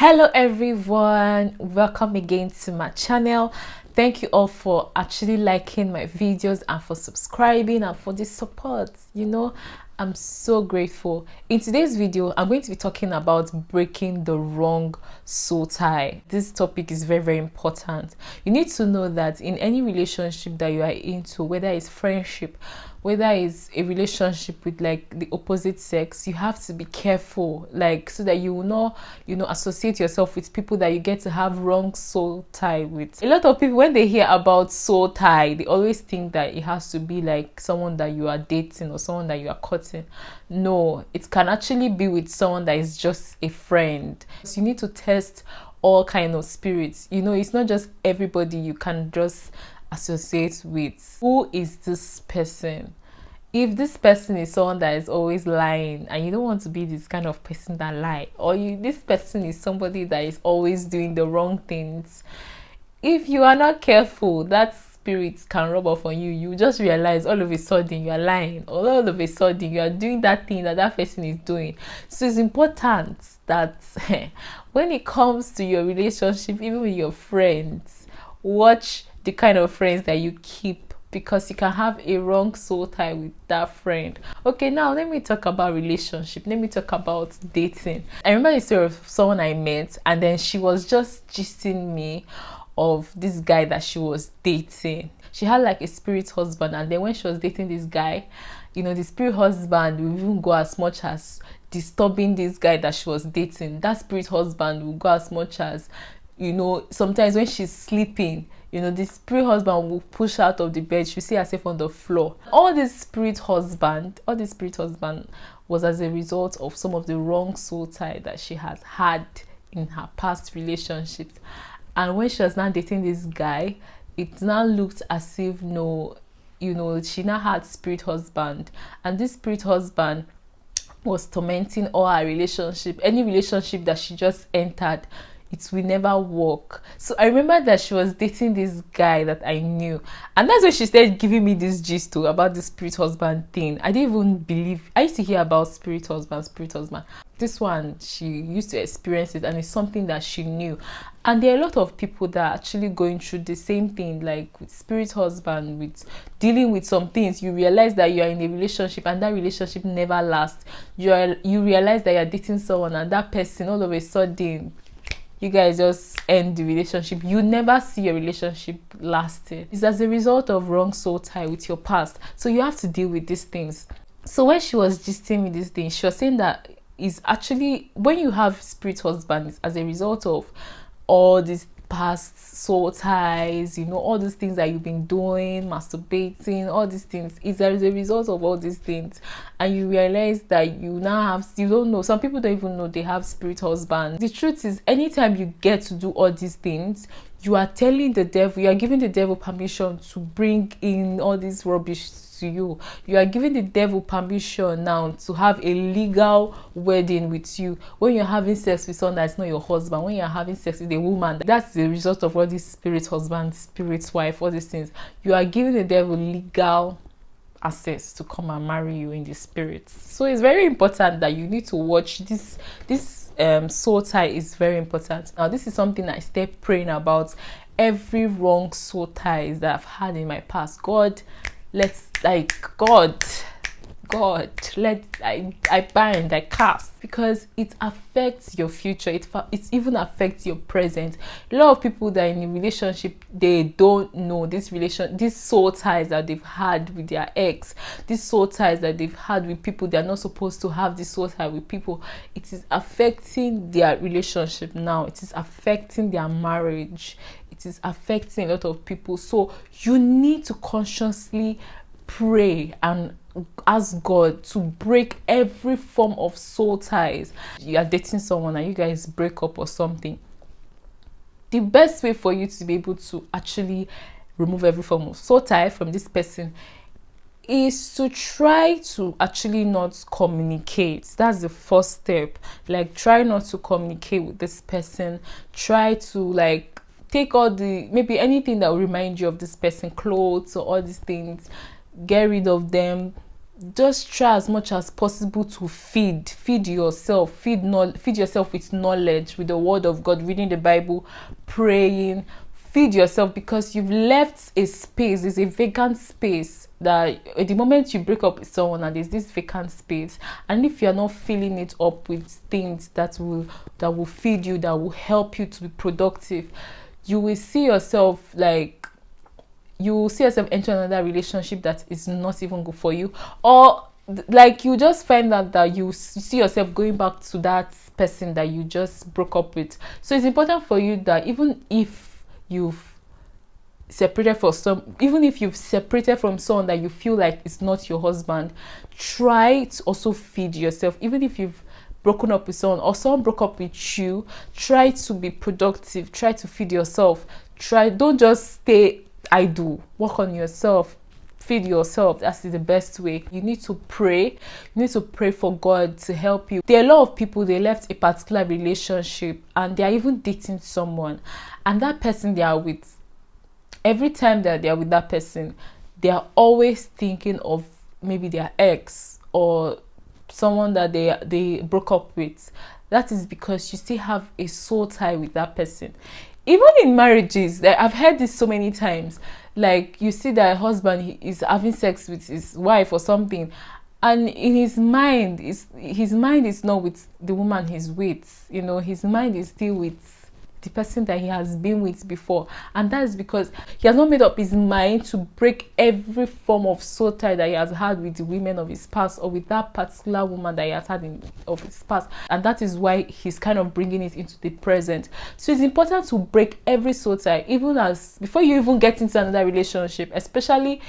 Hello everyone, welcome again to my channel. Thank you all for actually liking my videos and for subscribing and for the support. I'm so grateful. In today's video, I'm going to be talking about breaking the wrong soul tie. This topic is very important. You need to know that in any relationship that you are into, whether it's friendship, whether it's a relationship with like the opposite sex, you have to be careful, like, so that you will not associate yourself with people that you get to have wrong soul tie with. A lot of people, when they hear about soul tie, they always think that it has to be like someone that you are dating or someone that you are courting. No, it can actually be with someone that is just a friend. So you need to test all kind of spirits. It's not just everybody you can just associate with. Who is this person? If this person is someone that is always lying and you don't want to be this kind of person that lie, or this person is somebody that is always doing the wrong things, if you are not careful, that spirit can rub off on you. You just realize all of a sudden you are lying, or all of a sudden you are doing that thing that person is doing. So it's important that when it comes to your relationship, even with your friends, watch the kind of friends that you keep, because you can have a wrong soul tie with that friend. Okay, now let me talk about relationship. Let me talk about dating. I remember the story of someone I met, and then she was just gisting me of this guy that she was dating. She had like a spirit husband, and then when she was dating this guy, the spirit husband will even go as much as disturbing this guy that she was dating. That spirit husband will go as much as, sometimes when she's sleeping, the spirit husband will push her out of the bed. She'll see herself on the floor. All this spirit husband was as a result of some of the wrong soul tie that she has had in her past relationships. And when she was now dating this guy, it now looked as if she now had spirit husband, and this spirit husband was tormenting all her relationship. Any relationship that she just entered, it will never work. So I remember that she was dating this guy that I knew, and that's when she started giving me this gist too about the spirit husband thing. I didn't even believe. I used to hear about spirit husband. This one, she used to experience it, and it's something that she knew. And there are a lot of people that are actually going through the same thing, like with spirit husband, with dealing with some things. You realize that you are in a relationship and that relationship never lasts. You realize that you're dating someone, and that person, all of a sudden, you guys just end the relationship. You never see your relationship lasting. It's as a result of wrong soul tie with your past. So you have to deal with these things. So when she was gisting me this thing, she was saying that is actually, when you have spirit husband, it's as a result of all these past soul ties, all these things that you've been doing, masturbating, all these things. It's as a result of all these things, and you realize that you don't know. Some people don't even know they have spirit husband. The truth is, anytime you get to do all these things, you are telling the devil, you are giving the devil permission to bring in all this rubbish to you. You are giving the devil permission now to have a legal wedding with you. When you're having sex with someone that's not your husband, when you're having sex with a woman, that's the result of all these spirit husband, spirit wife, all these things. You are giving the devil legal access to come and marry you in the spirit. So it's very important that you need to watch this soul tie. Is very important. Now, this is something I stay praying about. Every wrong soul ties that I've had in my past, God, I bind, I cast, because it affects your future. It even affects your present. A lot of people that are in a relationship, they don't know these soul ties that they've had with their ex, these soul ties that they've had with people they're not supposed to have. This soul tie with people, it is affecting their relationship now. It is affecting their marriage. It is affecting a lot of people. So you need to consciously pray and ask God to break every form of soul ties. You are dating someone and you guys break up or something. The best way for you to be able to actually remove every form of soul tie from this person is to try to actually not communicate. That's the first step. Like, try not to communicate with this person. Try to take all maybe anything that will remind you of this person, clothes or all these things, get rid of them. just try as much as possible to feed yourself, feed yourself with knowledge, with the word of God, reading the Bible, praying. Feed yourself, because you've left a space. There's a vacant space that at the moment you break up with someone, and there's this vacant space, and if you're not filling it up with things that will feed you, that will help you to be productive, you will see yourself enter another relationship that is not even good for you, or like you just find out that you see yourself going back to that person that you just broke up with. So it's important for you that even if you've separated from someone that you feel like is not your husband, try to also feed yourself. Even if you've broken up with someone, or someone broke up with you, try to be productive, try to feed yourself. Don't just stay idle, work on yourself, feed yourself. That's the best way. You need to pray. You need to pray for God to help you. There are a lot of people, they left a particular relationship and they are even dating someone, and that person they are with, every time that they are with that person, they are always thinking of maybe their ex or someone that they broke up with. That is because you still have a soul tie with that person. Even in marriages, I've heard this so many times, like you see that a husband is having sex with his wife or something, and in his mind is not with the woman he's with. His mind is still with the person that he has been with before, and that is because he has not made up his mind to break every form of soul tie that he has had with the women of his past, or with that particular woman that he has had of his past, and that is why he's kind of bringing it into the present. So it's important to break every soul tie, before you even get into another relationship, especially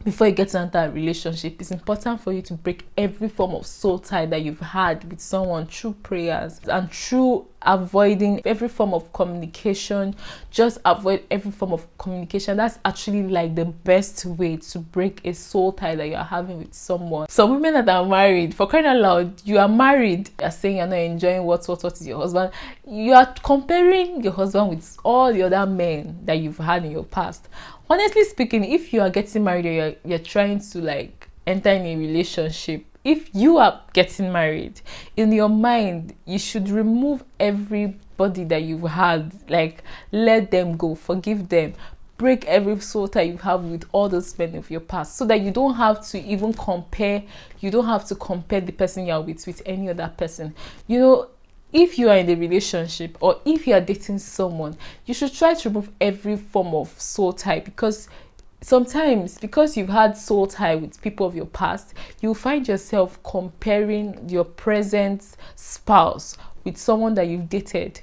before you get into that relationship. It's important for you to break every form of soul tie that you've had with someone through prayers and through avoiding every form of communication. Just avoid every form of communication. That's actually like the best way to break a soul tie that you're having with someone. So women that are married, for crying out loud, you are married, you're saying you're not enjoying what is your husband. You are comparing your husband with all the other men that you've had in your past. Honestly speaking, if you are getting married, or you're trying to enter in a relationship, if you are getting married, in your mind you should remove everybody that you've had. Let them go, forgive them, break every soul tie you have with all those men of your past, so that you don't have to even compare. You don't have to compare the person you're with any other person. If you are in a relationship, or if you are dating someone, you should try to remove every form of soul tie, because sometimes, because you've had soul tie with people of your past, you'll find yourself comparing your present spouse with someone that you've dated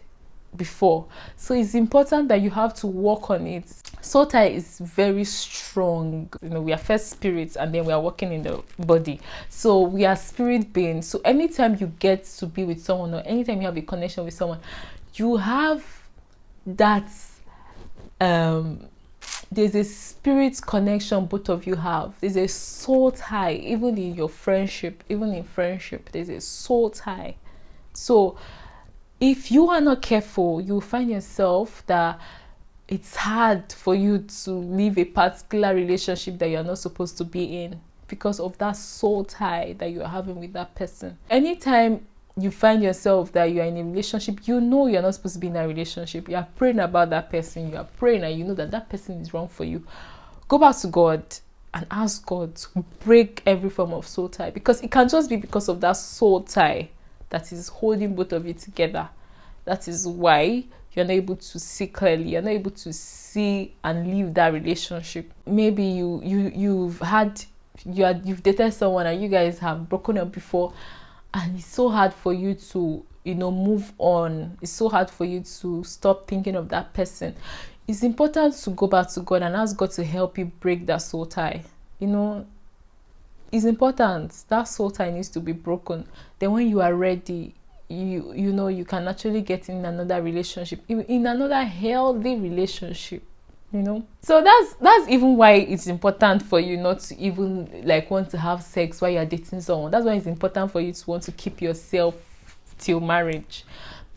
before. So it's important that you have to work on it. Soul tie is very strong. We are first spirits, and then we are working in the body. So we are spirit beings. So anytime you get to be with someone, or anytime you have a connection with someone, you have that there's a spirit connection both of you have. There's a soul tie. Even in friendship, there's a soul tie. So if you are not careful, you'll find yourself that it's hard for you to leave a particular relationship that you're not supposed to be in, because of that soul tie that you're having with that person. Anytime you find yourself that you're in a relationship, you're not supposed to be in a relationship, you are praying about that person, you are praying, and you know that person is wrong for you, go back to God and ask God to break every form of soul tie, because it can just be because of that soul tie that is holding both of you together. That is why you're not able to see clearly, you're not able to see and leave that relationship. Maybe you've dated someone and you guys have broken up before, and it's so hard for you to move on. It's so hard for you to stop thinking of that person. It's important to go back to God and ask God to help you break that soul tie. It's important. That soul tie needs to be broken. Then when you are ready, you can actually get in another relationship, in another healthy relationship. So that's even why it's important for you not to even want to have sex while you're dating someone. That's why it's important for you to want to keep yourself till marriage,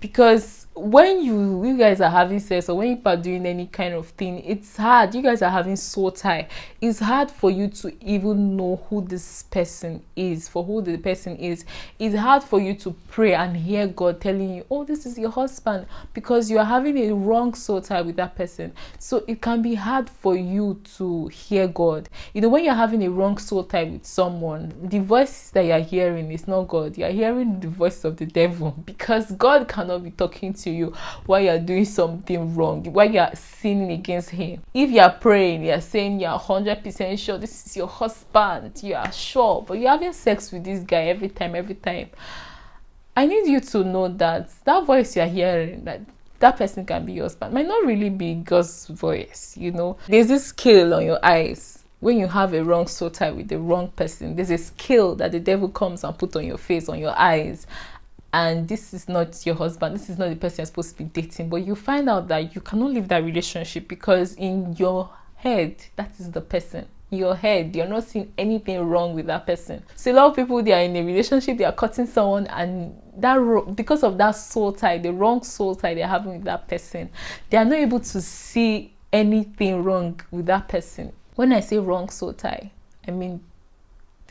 because when you guys are having sex, or when you are doing any kind of thing, it's hard. You guys are having soul tie. It's hard for you to even know who this person is, for who the person is. It's hard for you to pray and hear God telling you, oh, this is your husband, because you are having a wrong soul tie with that person. So it can be hard for you to hear God. You know, when you're having a wrong soul tie with someone, the voice that you're hearing is not God. You're hearing the voice of the devil, because God cannot be talking to you while you're doing something wrong, while you're sinning against him. If you're praying, you're saying you're 100% sure this is your husband, you are sure, but you're having sex with this guy every time. I need you to know that that voice you're hearing, that person can be your husband, might not really be God's voice. You know, there's this scale on your eyes. When you have a wrong soul tie with the wrong person, there's a scale that the devil comes and put on your face, on your eyes. And this is not your husband, this is not the person you're supposed to be dating. But you find out that you cannot leave that relationship, because in your head, that is the person. In your head, you're not seeing anything wrong with that person. So a lot of people, they are in a relationship, they are cutting someone, and because of that soul tie, the wrong soul tie they're having with that person, they are not able to see anything wrong with that person. When I say wrong soul tie, I mean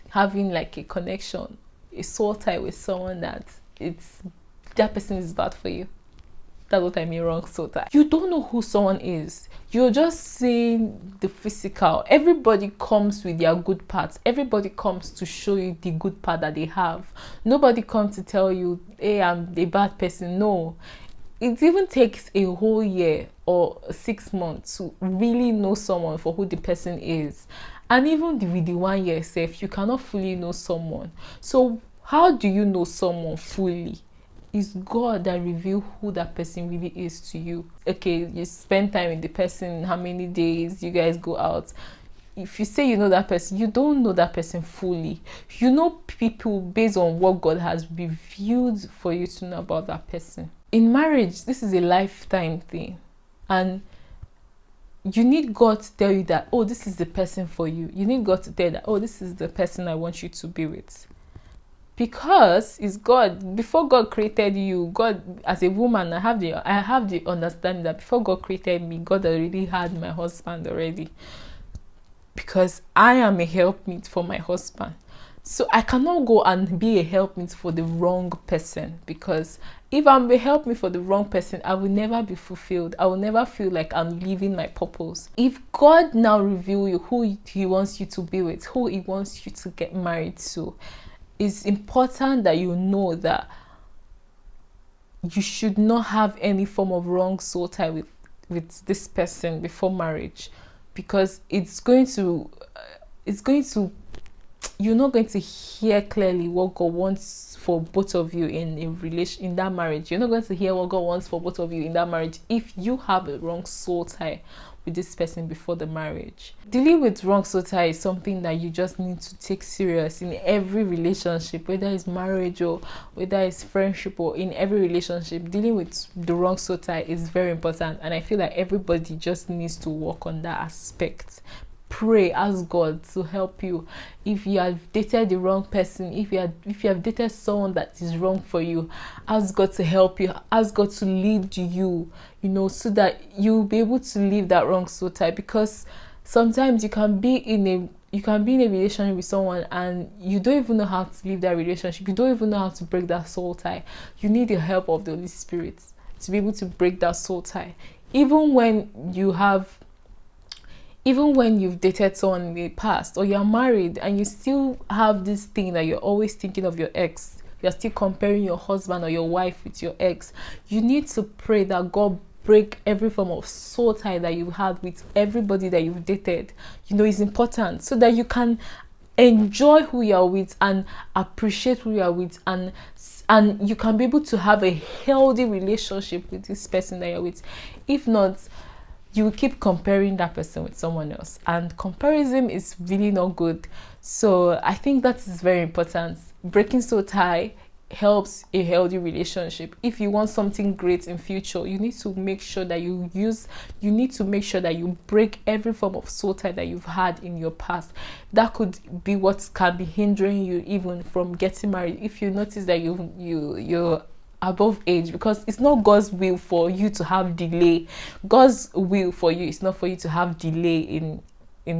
having like a connection, a soul tie with someone that person is bad for you. That's what I mean, wrong soul tie. You don't know who someone is. You're just seeing the physical. Everybody comes with their good parts. Everybody comes to show you the good part that they have. Nobody comes to tell you, hey, I'm a bad person. No. It even takes a whole year or 6 months to really know someone for who the person is. And even with the 1 year itself, you cannot fully know someone. So how do you know someone fully? It's God that reveals who that person really is to you. Okay, you spend time with the person, how many days, you guys go out. If you say you know that person, you don't know that person fully. You know people based on what God has revealed for you to know about that person. In marriage, this is a lifetime thing. And you need God to tell you that, oh, this is the person for you. You need God to tell you that, oh, this is the person I want you to be with. Because it's God. Before God created you, God, as a woman, I have the understanding that before God created me, God already had my husband already. Because I am a helpmeet for my husband. So I cannot go and be a helpmeet for the wrong person, because if I'm a helpmeet for the wrong person, I will never be fulfilled. I will never feel like I'm living my purpose. If God now reveal you who he wants you to be with, who he wants you to get married to, it's important that you know that you should not have any form of wrong soul tie with this person before marriage, because it's going to you're not going to hear clearly what God wants for both of you in that marriage. You're not going to hear what God wants for both of you in that marriage if you have a wrong soul tie with this person before the marriage. Dealing with wrong soul tie is something that you just need to take serious in every relationship, whether it's marriage or whether it's friendship, or in every relationship. Dealing with the wrong soul tie is very important, and I feel like everybody just needs to work on that aspect. Pray, ask God to help you. If you have dated the wrong person, if you have dated someone that is wrong for you, ask God to help you. Ask God to lead you, so that you'll be able to leave that wrong soul tie. Because sometimes you can be in a relationship with someone and you don't even know how to leave that relationship. You don't even know how to break that soul tie. You need the help of the Holy Spirit to be able to break that soul tie. Even when you've dated someone in the past, or you're married and you still have this thing that you're always thinking of your ex, you're still comparing your husband or your wife with your ex, you need to pray that God break every form of soul tie that you've had with everybody that you've dated. It's important so that you can enjoy who you're with and appreciate who you're with, and you can be able to have a healthy relationship with this person that you're with. If not, you will keep comparing that person with someone else, and comparison is really not good. So I think that is very important. Breaking soul tie helps a healthy relationship. If you want something great in future, you need to make sure that you break every form of soul tie that you've had in your past. That could be what can be hindering you even from getting married. If you notice that above age, because it's not God's will for you to have delay. God's will for you is not for you to have delay in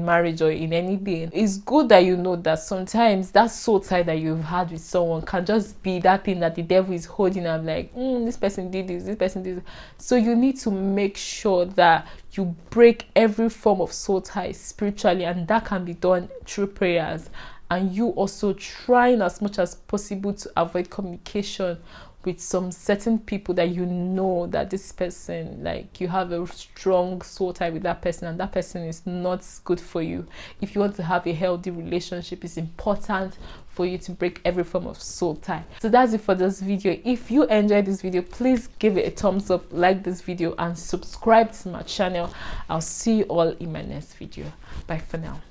marriage or in anything. It's good that you know that sometimes that soul tie that you've had with someone can just be that thing that the devil is holding. I'm like, this person did this person did this. So you need to make sure that you break every form of soul tie spiritually, and that can be done through prayers, and you also trying as much as possible to avoid communication with some certain people that you know that this person, like, you have a strong soul tie with that person, and that person is not good for you. If you want to have a healthy relationship, it's important for you to break every form of soul tie. So that's it for this video. If you enjoyed this video, please give it a thumbs up, like this video, and subscribe to my channel. I'll see you all in my next video. Bye for now.